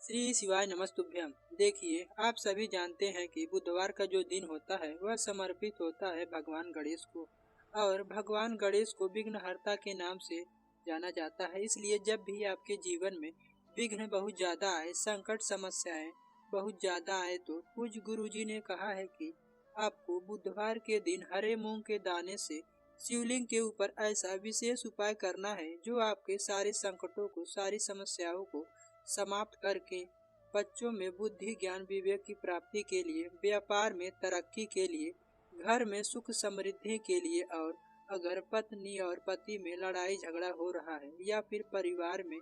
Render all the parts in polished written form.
श्री शिवाय नमस्तुभ्यम। देखिए, आप सभी जानते हैं कि बुधवार का जो दिन होता है वह समर्पित होता है भगवान गणेश को। और भगवान गणेश को विघ्नहर्ता के नाम से जाना जाता है। इसलिए जब भी आपके जीवन में विघ्न बहुत ज्यादा आए, संकट समस्याएं बहुत ज्यादा आए, तो पूज्य गुरु जी ने कहा है कि आपको बुधवार के दिन हरे मूंग के दाने से शिवलिंग के ऊपर ऐसा विशेष उपाय करना है जो आपके सारे संकटों को, सारी समस्याओं को समाप्त करके बच्चों में बुद्धि ज्ञान विवेक की प्राप्ति के लिए, व्यापार में तरक्की के लिए, घर में सुख समृद्धि के लिए, और अगर पत्नी और पति में लड़ाई झगड़ा हो रहा है या फिर परिवार में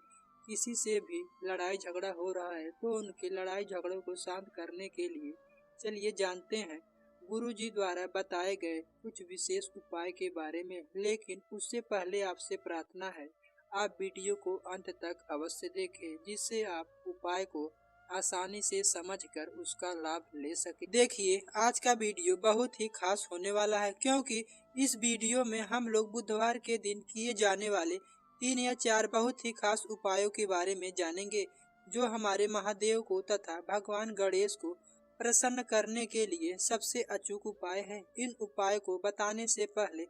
किसी से भी लड़ाई झगड़ा हो रहा है तो उनके लड़ाई झगड़ों को शांत करने के लिए चलिए जानते हैं गुरु जी द्वारा बताए गए कुछ विशेष उपाय के बारे में। लेकिन उससे पहले आपसे प्रार्थना है, आप वीडियो को अंत तक अवश्य देखें जिससे आप उपाय को आसानी से समझकर उसका लाभ ले सके। देखिए, आज का वीडियो बहुत ही खास होने वाला है क्योंकि इस वीडियो में हम लोग बुधवार के दिन किए जाने वाले 3 या 4 बहुत ही खास उपायों के बारे में जानेंगे जो हमारे महादेव को तथा भगवान गणेश को प्रसन्न करने के लिए सबसे अचूक उपाय है। इन उपाय को बताने से पहले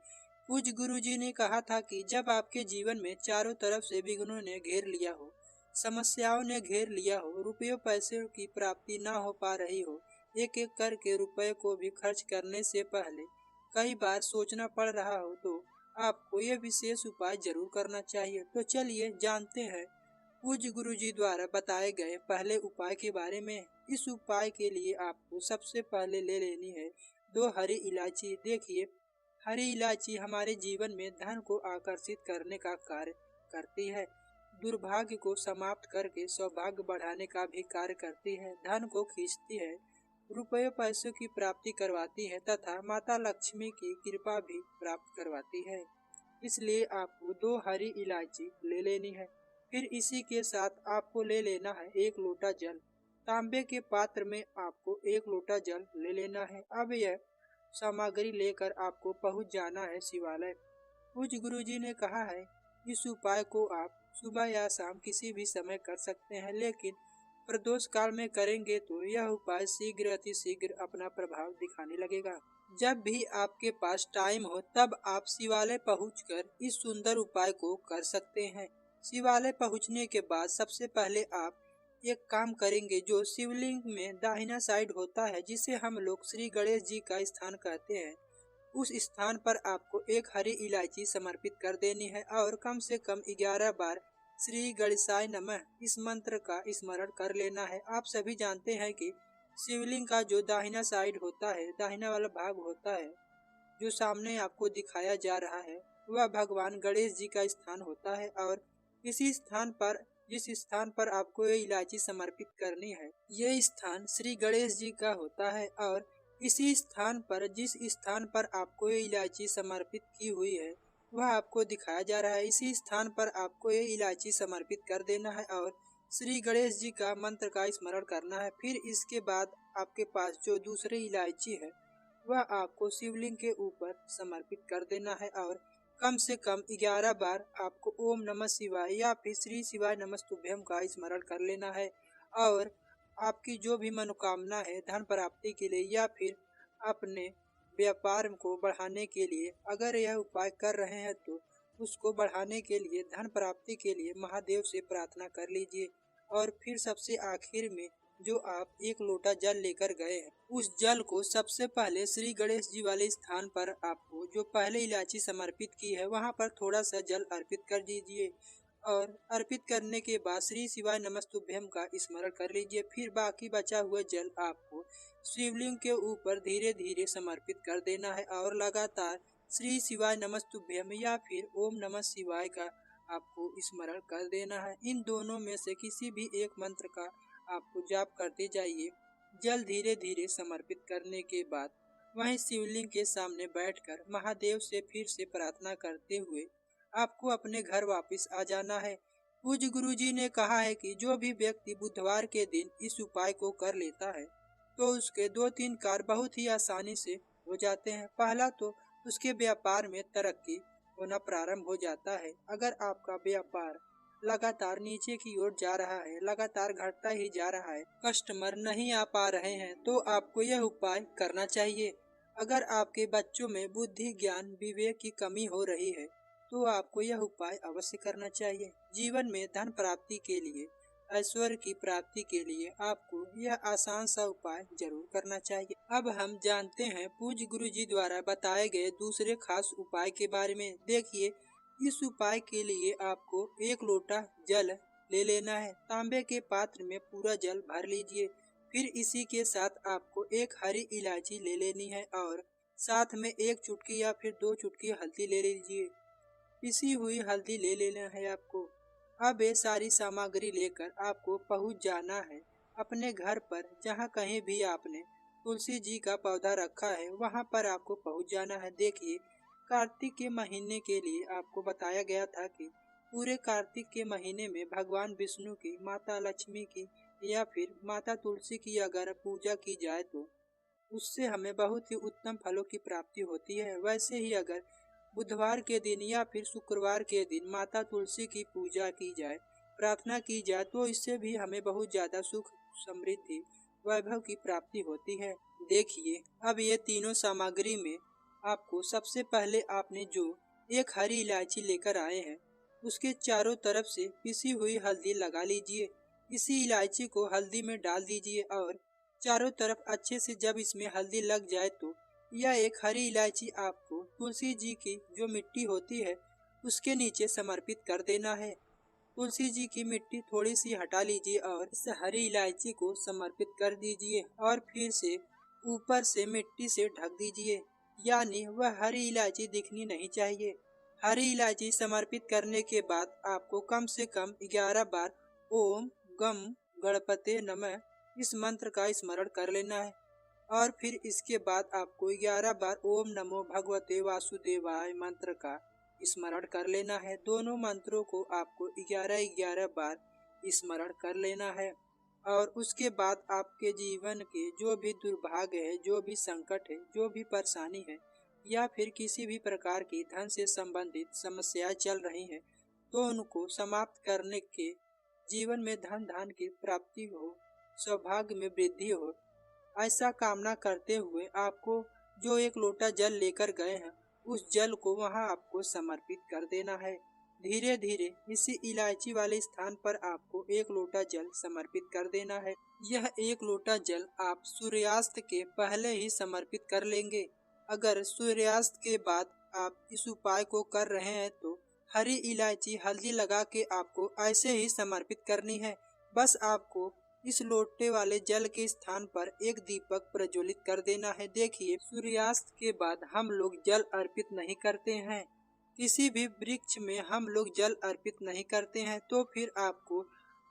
पूज्य गुरु जी ने कहा था कि जब आपके जीवन में चारों तरफ से विघ्नों ने घेर लिया हो, समस्याओं ने घेर लिया हो, रुपयों पैसे की प्राप्ति ना हो पा रही हो, एक एक करके रुपए को भी खर्च करने से पहले कई बार सोचना पड़ रहा हो, तो आपको यह विशेष उपाय जरूर करना चाहिए। तो चलिए जानते हैं पूज्य गुरु जी द्वारा बताए गए पहले उपाय के बारे में। इस उपाय के लिए आपको सबसे पहले ले लेनी है 2 हरी इलायची। देखिए, हरी इलायची हमारे जीवन में धन को आकर्षित करने का कार्य करती है, दुर्भाग्य को समाप्त करके सौभाग्य बढ़ाने का भी कार्य करती है, धन को खींचती है, रुपये पैसों की प्राप्ति करवाती है तथा माता लक्ष्मी की कृपा भी प्राप्त करवाती है। इसलिए आपको 2 हरी इलायची ले लेनी है। फिर इसी के साथ आपको ले लेना है 1 लोटा जल। तांबे के पात्र में आपको 1 लोटा जल ले लेना है। अब यह सामग्री लेकर आपको पहुंच जाना है शिवालय। पूज्य गुरु जी ने कहा है इस उपाय को आप सुबह या शाम किसी भी समय कर सकते हैं, लेकिन प्रदोष काल में करेंगे तो यह उपाय शीघ्र अति शीघ्र अपना प्रभाव दिखाने लगेगा। जब भी आपके पास टाइम हो तब आप शिवालय पहुंचकर इस सुंदर उपाय को कर सकते हैं। शिवालय पहुंचने के बाद सबसे पहले आप एक काम करेंगे जो शिवलिंग में दाहिना साइड होता है, जिसे हम लोग श्री गणेश जी का स्थान कहते हैं, उस स्थान पर आपको 1 हरी इलायची समर्पित कर देनी है और कम से कम 11 बार श्री गणेशाय नमः इस मंत्र का स्मरण कर लेना है। आप सभी जानते हैं कि शिवलिंग का जो दाहिना साइड होता है, दाहिना वाला भाग होता है, जो सामने आपको दिखाया जा रहा है, वह भगवान गणेश जी का स्थान होता है। और इसी स्थान पर, जिस स्थान पर आपको ये इलायची समर्पित करनी है, ये स्थान श्री गणेश जी का होता है। और इसी स्थान पर, जिस स्थान पर आपको ये इलायची समर्पित की हुई है, वह आपको दिखाया जा रहा है। इसी स्थान पर आपको ये इलायची समर्पित कर देना है और श्री गणेश जी का मंत्र का स्मरण करना है। फिर इसके बाद आपके पास जो दूसरी इलायची है वह आपको शिवलिंग के ऊपर समर्पित कर देना है और कम से कम 11 बार आपको ओम नमः शिवाय या फिर श्री शिवाय नमस्तुभ्यम का स्मरण कर लेना है। और आपकी जो भी मनोकामना है धन प्राप्ति के लिए या फिर अपने व्यापार को बढ़ाने के लिए, अगर यह उपाय कर रहे हैं तो उसको बढ़ाने के लिए, धन प्राप्ति के लिए महादेव से प्रार्थना कर लीजिए। और फिर सबसे आखिर में जो आप 1 लोटा जल लेकर गए हैं, उस जल को सबसे पहले श्री गणेश जी वाले स्थान पर आपको जो पहले इलायची समर्पित की है वहां पर थोड़ा सा जल अर्पित कर दीजिए। और अर्पित करने के बाद श्री शिवाय नमस्तुभ्यम का स्मरण कर लीजिए। फिर बाकी बचा हुआ जल आपको शिवलिंग के ऊपर धीरे धीरे समर्पित कर देना है और लगातार श्री शिवाय नमस्तुभ्यम या फिर ओम नमः शिवाय का आपको स्मरण कर देना है। इन दोनों में से किसी भी एक मंत्र का आपको जाप करते जाइए। जल धीरे धीरे समर्पित करने के बाद वहीं शिवलिंग के सामने बैठकर महादेव से फिर से प्रार्थना करते हुए आपको अपने घर वापस आ जाना है। पूज्य गुरु जी ने कहा है कि जो भी व्यक्ति बुधवार के दिन इस उपाय को कर लेता है तो उसके 2-3 कार्य बहुत ही आसानी से हो जाते हैं। पहला तो उसके व्यापार में तरक्की होना प्रारंभ हो जाता है। अगर आपका व्यापार लगातार नीचे की ओर जा रहा है, लगातार घटता ही जा रहा है, कस्टमर नहीं आ पा रहे हैं, तो आपको यह उपाय करना चाहिए। अगर आपके बच्चों में बुद्धि, ज्ञान, विवेक की कमी हो रही है तो आपको यह उपाय अवश्य करना चाहिए। जीवन में धन प्राप्ति के लिए, ऐश्वर्य की प्राप्ति के लिए आपको यह आसान सा उपाय जरूर करना चाहिए। अब हम जानते हैं पूज्य गुरु जी द्वारा बताए गए दूसरे खास उपाय के बारे में। देखिए, इस उपाय के लिए आपको एक लोटा जल ले लेना है। तांबे के पात्र में पूरा जल भर लीजिए। फिर इसी के साथ आपको एक हरी इलायची ले लेनी है और साथ में एक चुटकी या फिर 2 चुटकी हल्दी ले लीजिए। पिसी हुई हल्दी ले लेना है आपको। अब ये सारी सामग्री लेकर आपको पहुंच जाना है अपने घर पर। जहां कहीं भी आपने तुलसी जी का पौधा रखा है वहां पर आपको पहुंच जाना है। देखिए, कार्तिक के महीने के लिए आपको बताया गया था कि पूरे कार्तिक के महीने में भगवान विष्णु की, माता लक्ष्मी की या फिर माता तुलसी की अगर पूजा की जाए तो उससे हमें बहुत ही उत्तम फलों की प्राप्ति होती है। वैसे ही अगर बुधवार के दिन या फिर शुक्रवार के दिन माता तुलसी की पूजा की जाए, प्रार्थना की जाए तो इससे भी हमें बहुत ज्यादा सुख, समृद्धि, वैभव की प्राप्ति होती है। देखिए, अब ये तीनों सामग्री में आपको सबसे पहले आपने जो एक हरी इलायची लेकर आए हैं उसके चारों तरफ से पिसी हुई हल्दी लगा लीजिए। इसी इलायची को हल्दी में डाल दीजिए और चारों तरफ अच्छे से जब इसमें हल्दी लग जाए तो यह एक हरी इलायची आपको तुलसी जी की जो मिट्टी होती है उसके नीचे समर्पित कर देना है। तुलसी जी की मिट्टी थोड़ी सी हटा लीजिए और इस हरी इलायची को समर्पित कर दीजिए और फिर से ऊपर से मिट्टी से ढक दीजिए, यानी वह हरी इलायची दिखनी नहीं चाहिए। हरी इलायची समर्पित करने के बाद आपको कम से कम 11 बार ओम गम गणपते नमः इस मंत्र का स्मरण कर लेना है और फिर इसके बाद आपको 11 बार ओम नमो भगवते वासुदेवाय मंत्र का स्मरण कर लेना है। दोनों मंत्रों को आपको 11-11 बार स्मरण कर लेना है और उसके बाद आपके जीवन के जो भी दुर्भाग्य है, जो भी संकट है, जो भी परेशानी है या फिर किसी भी प्रकार की धन से संबंधित समस्याएं चल रही हैं तो उनको समाप्त करने के, जीवन में धन धान की प्राप्ति हो, सौभाग्य में वृद्धि हो, ऐसा कामना करते हुए आपको जो एक लोटा जल लेकर गए हैं उस जल को वहां आपको समर्पित कर देना है। धीरे धीरे इसी इलायची वाले स्थान पर आपको एक लोटा जल समर्पित कर देना है। यह एक लोटा जल आप सूर्यास्त के पहले ही समर्पित कर लेंगे। अगर सूर्यास्त के बाद आप इस उपाय को कर रहे हैं तो हरी इलायची हल्दी लगा के आपको ऐसे ही समर्पित करनी है। बस आपको इस लोटे वाले जल के स्थान पर एक दीपक प्रज्वलित कर देना है। देखिए, सूर्यास्त के बाद हम लोग जल अर्पित नहीं करते हैं, किसी भी वृक्ष में हम लोग जल अर्पित नहीं करते हैं, तो फिर आपको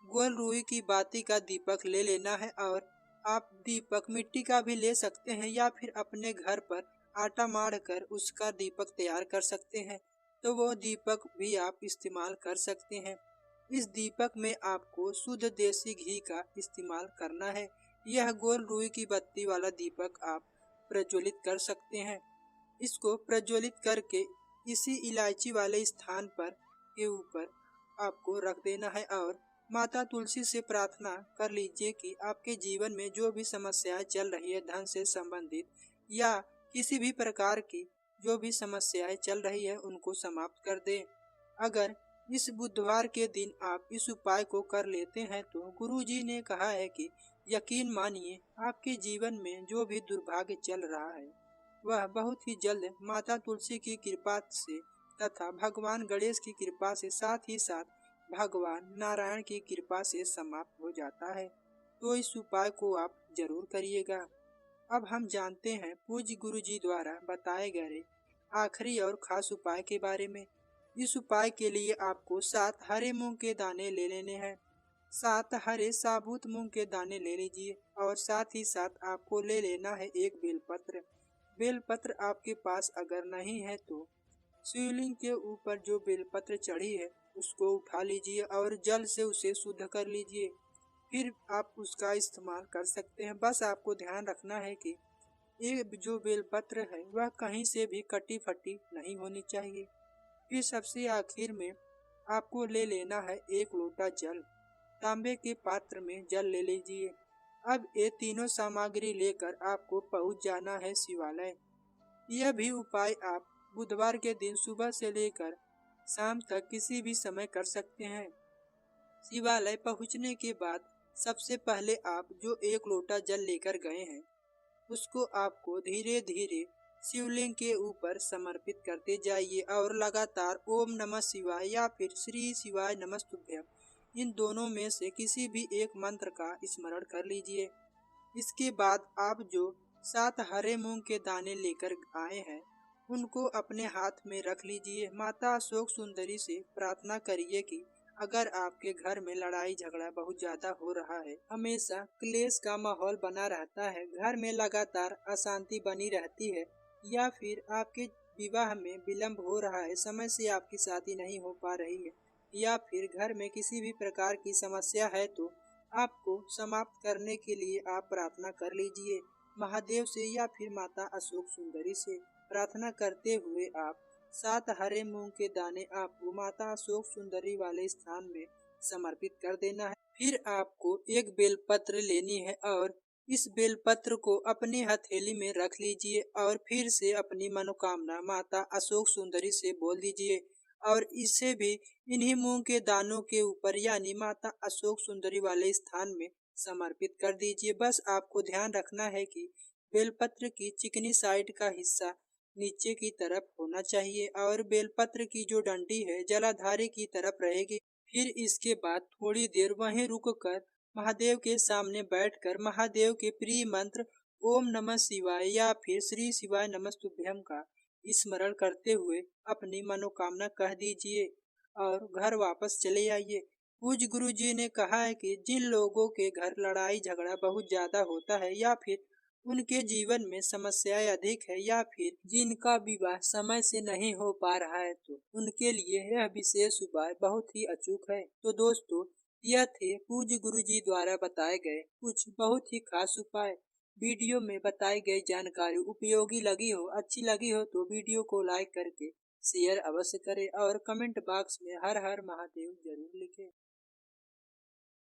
गोल रुई की बाती का दीपक ले लेना है और आप दीपक मिट्टी का भी ले सकते हैं या फिर अपने घर पर आटा मार कर उसका दीपक तैयार कर सकते हैं, तो वो दीपक भी आप इस्तेमाल कर सकते हैं। इस दीपक में आपको शुद्ध देसी घी का इस्तेमाल करना है। यह गोल रुई की बत्ती वाला दीपक आप प्रज्वलित कर सकते हैं। इसको प्रज्वलित करके इसी इलायची वाले स्थान पर के ऊपर आपको रख देना है और माता तुलसी से प्रार्थना कर लीजिए कि आपके जीवन में जो भी समस्याएं चल रही है धन से संबंधित या किसी भी प्रकार की जो भी समस्याएं चल रही है उनको समाप्त कर दे। अगर इस बुधवार के दिन आप इस उपाय को कर लेते हैं तो गुरुजी ने कहा है कि यकीन मानिए आपके जीवन में जो भी दुर्भाग्य चल रहा है वह बहुत ही जल्द माता तुलसी की कृपा से तथा भगवान गणेश की कृपा से, साथ ही साथ भगवान नारायण की कृपा से समाप्त हो जाता है। तो इस उपाय को आप जरूर करिएगा। अब हम जानते हैं पूज्य गुरु जी द्वारा बताए गए आखिरी और खास उपाय के बारे में। इस उपाय के लिए आपको 7 हरे मूंग के दाने ले लेने हैं। 7 हरे साबुत मूंग के दाने ले लीजिए और साथ ही साथ आपको ले लेना है एक बेलपत्र। बेलपत्र आपके पास अगर नहीं है तो शिवलिंग के ऊपर जो बेलपत्र चढ़ी है उसको उठा लीजिए और जल से उसे शुद्ध कर लीजिए, फिर आप उसका इस्तेमाल कर सकते हैं। बस आपको ध्यान रखना है कि ये जो बेलपत्र है वह कहीं से भी कटी फटी नहीं होनी चाहिए। फिर सबसे आखिर में आपको ले लेना है एक लोटा जल। तांबे के पात्र में जल ले लीजिए। अब ये तीनों सामग्री लेकर आपको पहुंच जाना है शिवालय। यह भी उपाय आप बुधवार के दिन सुबह से लेकर शाम तक किसी भी समय कर सकते हैं। शिवालय पहुंचने के बाद सबसे पहले आप जो एक लोटा जल लेकर गए हैं उसको आपको धीरे धीरे शिवलिंग के ऊपर समर्पित करते जाइए और लगातार ओम नमः शिवाय या फिर श्री शिवाय नमस्तुभ्यम इन दोनों में से किसी भी एक मंत्र का स्मरण कर लीजिए। इसके बाद आप जो 7 हरे मूंग के दाने लेकर आए हैं उनको अपने हाथ में रख लीजिए। माता अशोक सुंदरी से प्रार्थना करिए कि अगर आपके घर में लड़ाई झगड़ा बहुत ज्यादा हो रहा है, हमेशा क्लेश का माहौल बना रहता है, घर में लगातार अशांति बनी रहती है, या फिर आपके विवाह में विलंब हो रहा है, समय से आपकी शादी नहीं हो पा रही है, या फिर घर में किसी भी प्रकार की समस्या है, तो आपको समाप्त करने के लिए आप प्रार्थना कर लीजिए महादेव से या फिर माता अशोक सुंदरी से। प्रार्थना करते हुए आप 7 हरे मूंग के दाने आपको माता अशोक सुंदरी वाले स्थान में समर्पित कर देना है। फिर आपको एक बेलपत्र लेनी है और इस बेलपत्र को अपनी हथेली में रख लीजिए और फिर से अपनी मनोकामना माता अशोक सुंदरी से बोल दीजिए और इसे भी इन्हीं मूंग के दानों के ऊपर यानी माता अशोक सुंदरी वाले स्थान में समर्पित कर दीजिए। बस आपको ध्यान रखना है कि बेलपत्र की चिकनी साइड का हिस्सा नीचे की तरफ होना चाहिए और बेलपत्र की जो डंडी है जलाधारी की तरफ रहेगी। फिर इसके बाद थोड़ी देर वहीं रुककर महादेव के सामने बैठकर महादेव के प्रिय मंत्र ओम नमः शिवाय या फिर श्री शिवाय नमस्तुभ्यम का स्मरण करते हुए अपनी मनोकामना कह दीजिए और घर वापस चले आइए। पूज्य गुरु जी ने कहा है कि जिन लोगों के घर लड़ाई झगड़ा बहुत ज्यादा होता है या फिर उनके जीवन में समस्याएं अधिक है या फिर जिनका विवाह समय से नहीं हो पा रहा है, तो उनके लिए यह विशेष उपाय बहुत ही अचूक है। तो दोस्तों, यह थे पूज्य गुरु जी द्वारा बताए गए कुछ बहुत ही खास उपाय। वीडियो में बताई गई जानकारी उपयोगी लगी हो, अच्छी लगी हो तो वीडियो को लाइक करके शेयर अवश्य करें और कमेंट बॉक्स में हर हर महादेव जरूर लिखें।